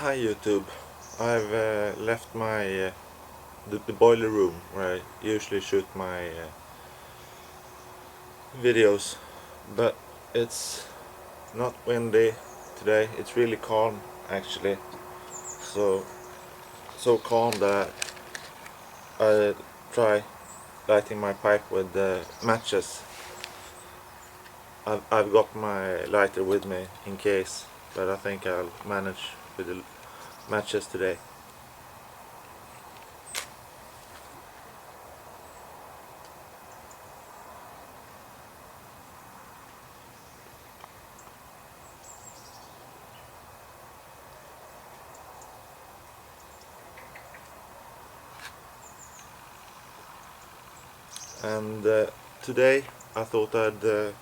Hi YouTube. I've left my the boiler room where I usually shoot my videos, but it's not windy today. It's really calm actually. So calm that I try lighting my pipe with matches. I've got my lighter with me in case, but I think I'll manage with the matches today. And today I thought I'd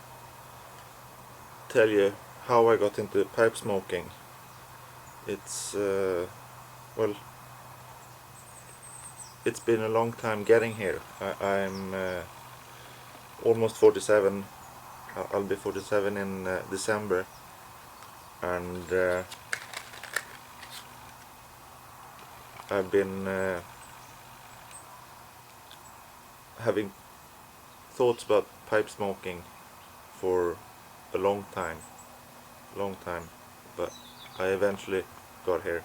tell you how I got into pipe smoking. It's well, it's been a long time getting here. I'm almost 47. I'll be 47 in December, and I've been having thoughts about pipe smoking for a long time, but I eventually got here.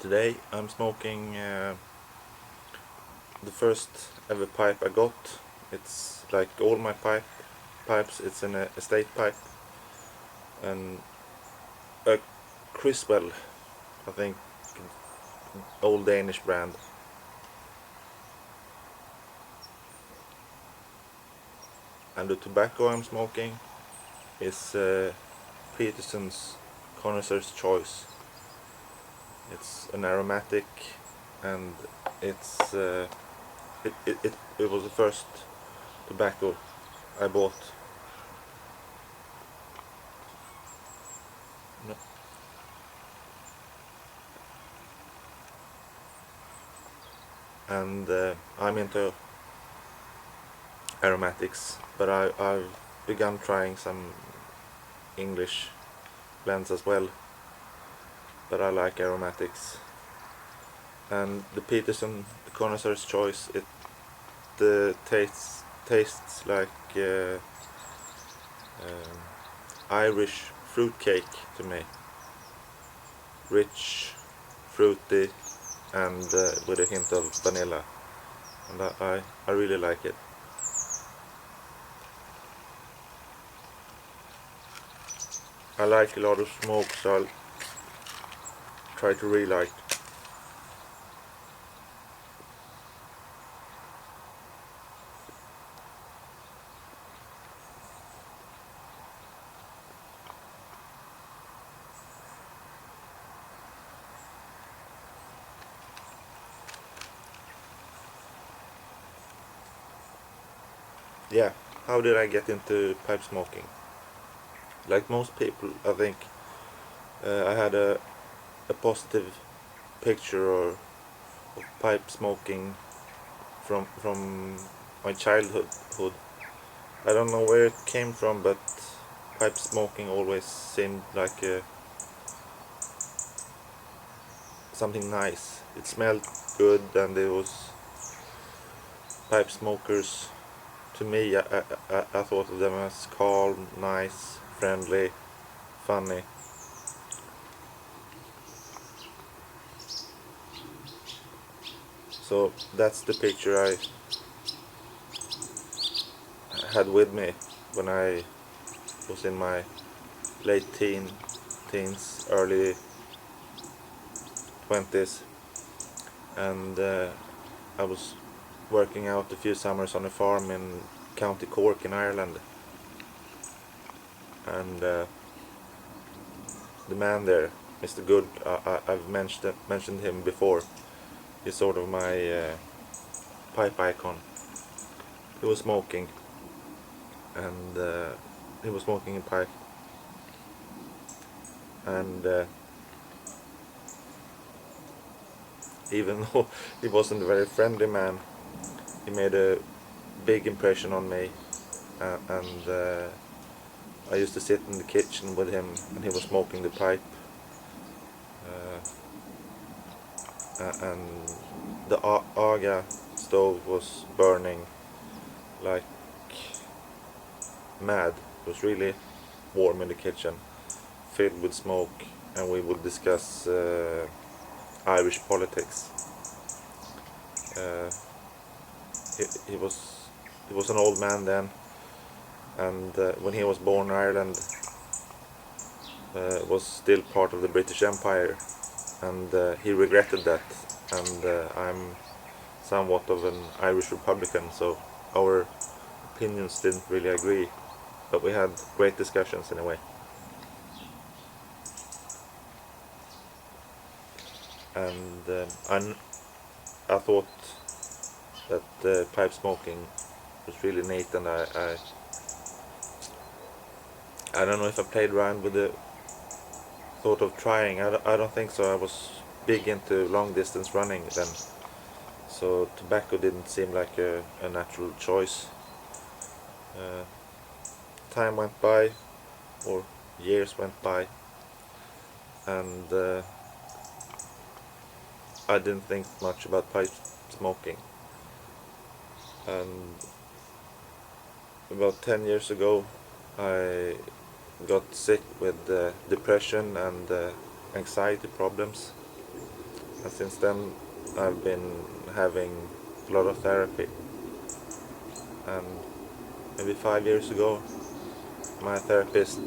Today I'm smoking the first ever pipe I got. It's like all my pipes. It's an estate pipe, and a Criswell, I think, old Danish brand. And the tobacco I'm smoking is Peterson's Connoisseur's Choice. It's an aromatic, and it's it was the first tobacco I bought. No. And I'm into aromatics, but I've begun trying some English blends as well, but I like aromatics. And the Peterson, the Connoisseur's Choice, it tastes like Irish fruitcake to me. Rich, fruity, and with a hint of vanilla, and I really like it. I like a lot of smoke, so I'll try to relight. Yeah, how did I get into pipe smoking? Like most people, I think I had a positive picture of pipe smoking from my childhood. I don't know where it came from, but pipe smoking always seemed like something nice. It smelled good, and there was pipe smokers. To me, I thought of them as calm, nice, friendly, funny. So that's the picture I had with me when I was in my late teens, early 20s, and I was working out a few summers on a farm in County Cork in Ireland, and the man there Mr. Good. I've mentioned him before. He's sort of my pipe icon. He was smoking, and he was smoking a pipe, and even though he wasn't a very friendly man, he made a big impression on me, and I used to sit in the kitchen with him, and he was smoking the pipe, and the Aga stove was burning like mad. It was really warm in the kitchen, filled with smoke, and we would discuss Irish politics. Uh, he was an old man then, and when he was born, Ireland was still part of the British Empire, and he regretted that. And I'm somewhat of an Irish Republican, so our opinions didn't really agree, but we had great discussions anyway. And I thought that pipe smoking was really neat, and I don't know if I played around with the thought of trying. I don't think so. I was big into long distance running then, so tobacco didn't seem like a natural choice. Uh, Time went by, or years went by, and I didn't think much about pipe smoking. And about 10 years ago, I got sick with depression and anxiety problems, and since then I've been having a lot of therapy. And maybe 5 years ago, my therapist,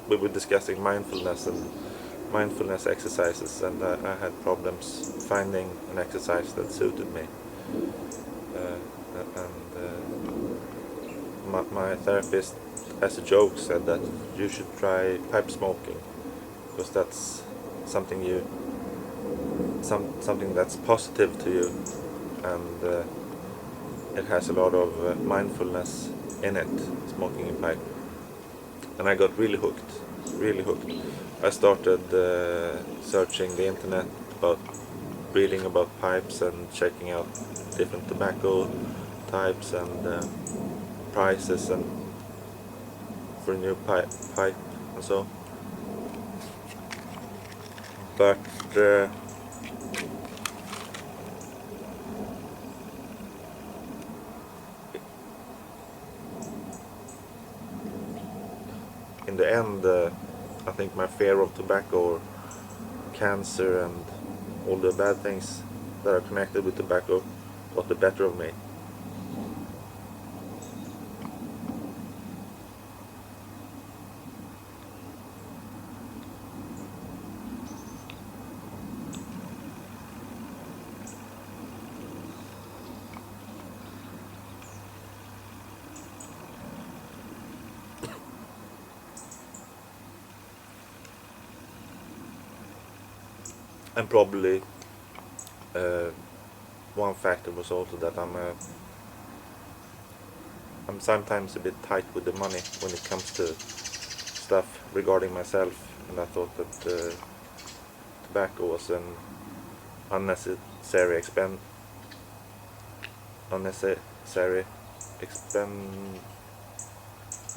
we were discussing mindfulness exercises, and I had problems finding an exercise that suited me. And my therapist, as a joke, said that you should try pipe smoking, because that's something something that's positive to you, and it has a lot of mindfulness in it, smoking a pipe. And I got really hooked, really hooked. I started searching the internet about reading about pipes and checking out different tobacco types and prices and for a new pipe and so. But in the end, I think my fear of tobacco, or cancer, and all the bad things that are connected with tobacco got the better of me. And probably one factor was also that I'm sometimes a bit tight with the money when it comes to stuff regarding myself, and I thought that tobacco was an unnecessary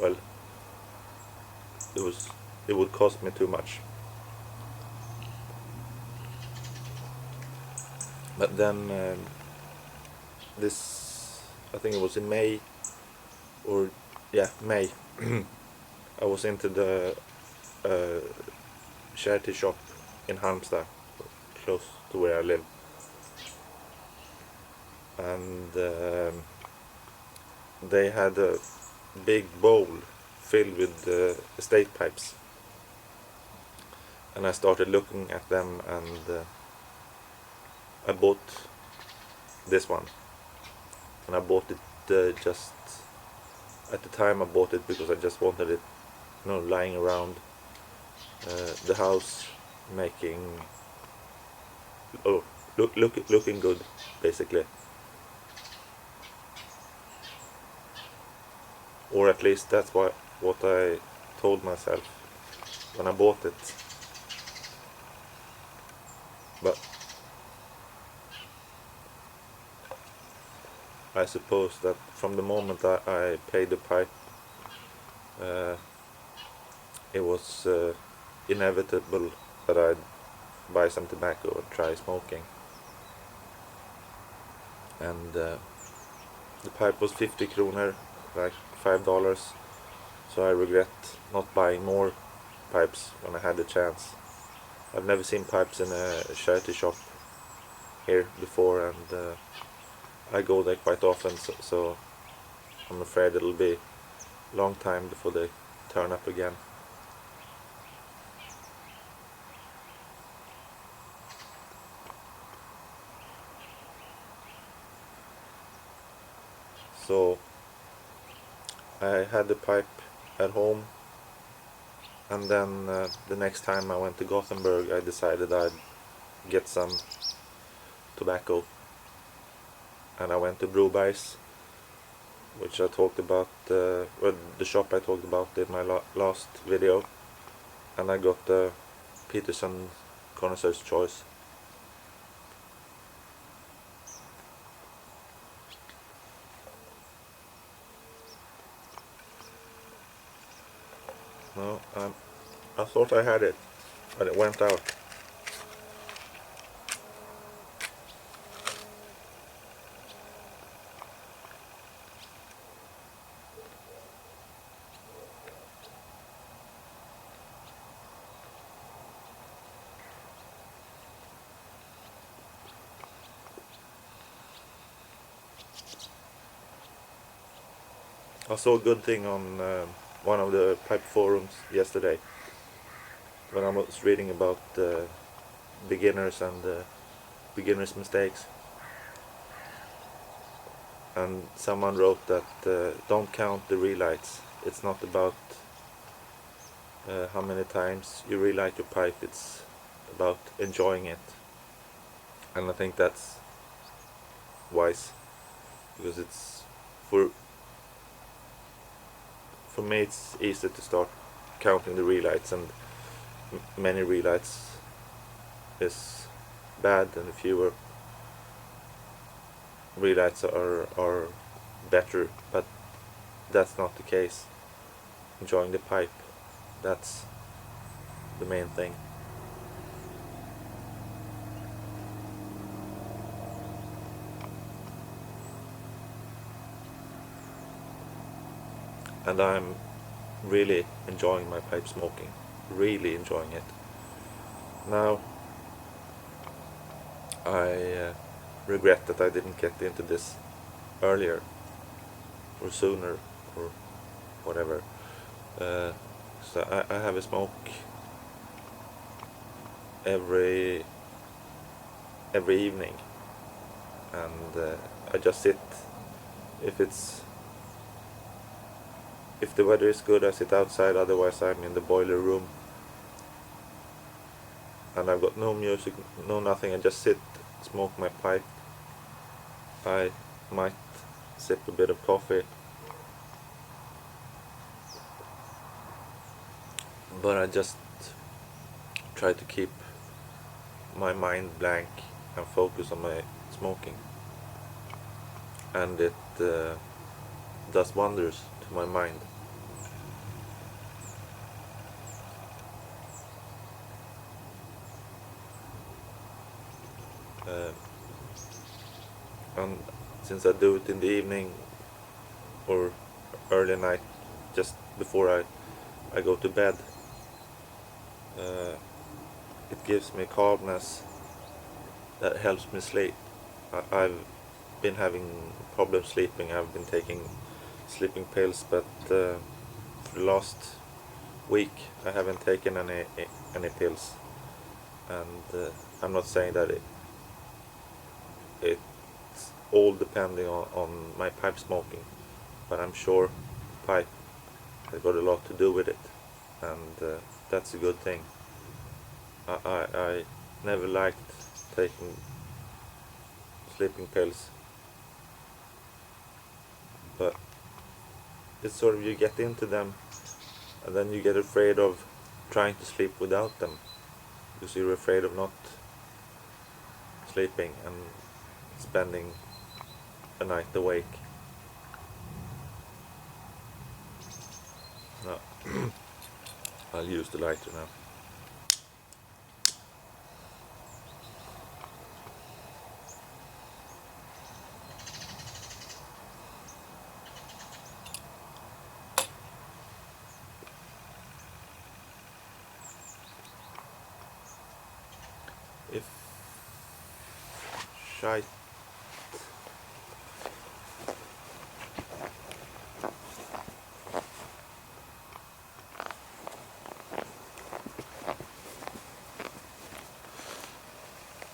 well, it would cost me too much. But then I think it was in May, or yeah, May. I was into the charity shop in Halmstad, close to where I live, and they had a big bowl filled with estate pipes, and I started looking at them, and I bought this one, and I bought it just at the time. I bought it because I just wanted it, lying around, the house making looking good, basically, or at least that's what I told myself when I bought it. But I suppose that from the moment I paid the pipe, uh, it was inevitable that I'd buy some tobacco and try smoking. And the pipe was 50 kroner, like $5. So I regret not buying more pipes when I had the chance. I've never seen pipes in a charity shop here before, and I go there quite often, so I'm afraid it'll be a long time before they turn up again. So I had the pipe at home, and then the next time I went to Gothenburg, I decided I'd get some tobacco, and I went to Broberg's, which I talked about, well, the shop I talked about in my last video, and I got the Peterson Connoisseur's Choice. No, I thought I had it, but it went out. I saw a good thing on one of the pipe forums yesterday when I was reading about beginners and beginners' mistakes. And someone wrote that don't count the relights. It's not about how many times you relight your pipe, it's about enjoying it. And I think that's wise, because it's for me it's easy to start counting the relights, and many relights is bad, and fewer relights are better, but that's not the case. Enjoying the pipe, that's the main thing. And I'm really enjoying my pipe smoking, really enjoying it. Now I regret that I didn't get into this earlier or sooner or whatever. So I have a smoke every evening, and I just sit. If the weather is good, I sit outside. Otherwise, I'm in the boiler room, and I've got no music, no nothing. I just sit, smoke my pipe. I might sip a bit of coffee, but I just try to keep my mind blank and focus on my smoking, and it does wonders to my mind. And since I do it in the evening or early night, just before I go to bed, it gives me calmness that helps me sleep. I've been having problems sleeping. I've been taking sleeping pills, but for the last week I haven't taken any pills, and I'm not saying that it's all depending on my pipe smoking, but I'm sure pipe has got a lot to do with it. and that's a good thing. I never liked taking sleeping pills, but it's sort of, you get into them and then you get afraid of trying to sleep without them because you're afraid of not sleeping and spending a night awake. No. I'll use the lighter now. If shite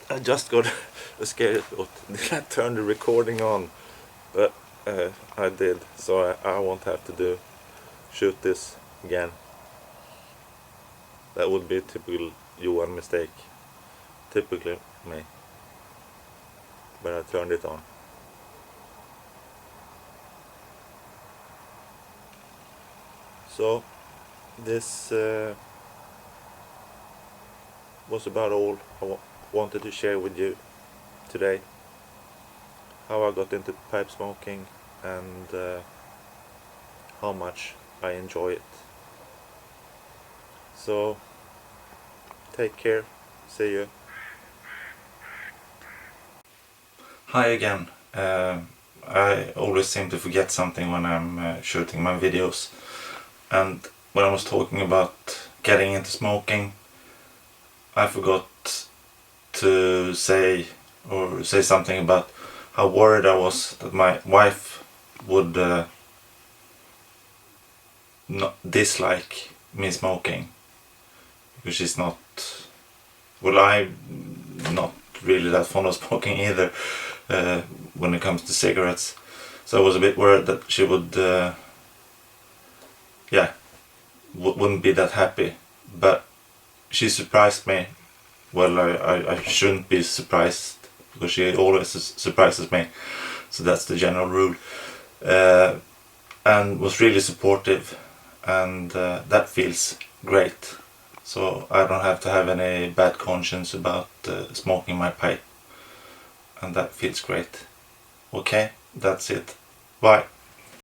I just got a scary thought. Did I turn the recording on? But I did, so I won't have to shoot this again. That would be a typical Johan mistake. Typically me. But I turned it on. So this was about all I wanted to share with you today. How I got into pipe smoking and how much I enjoy it. So take care. See you. Hi again. I always seem to forget something when I'm shooting my videos, and when I was talking about getting into smoking, I forgot to say something about how worried I was that my wife would not dislike me smoking, because she's not, well, I'm not really that fond of smoking either when it comes to cigarettes, so I was a bit worried that she would wouldn't be that happy, but she surprised me. Well, I shouldn't be surprised because she always surprises me, so that's the general rule, and was really supportive, and that feels great. So I don't have to have any bad conscience about smoking my pipe, and that feels great. Okay, that's it. Bye.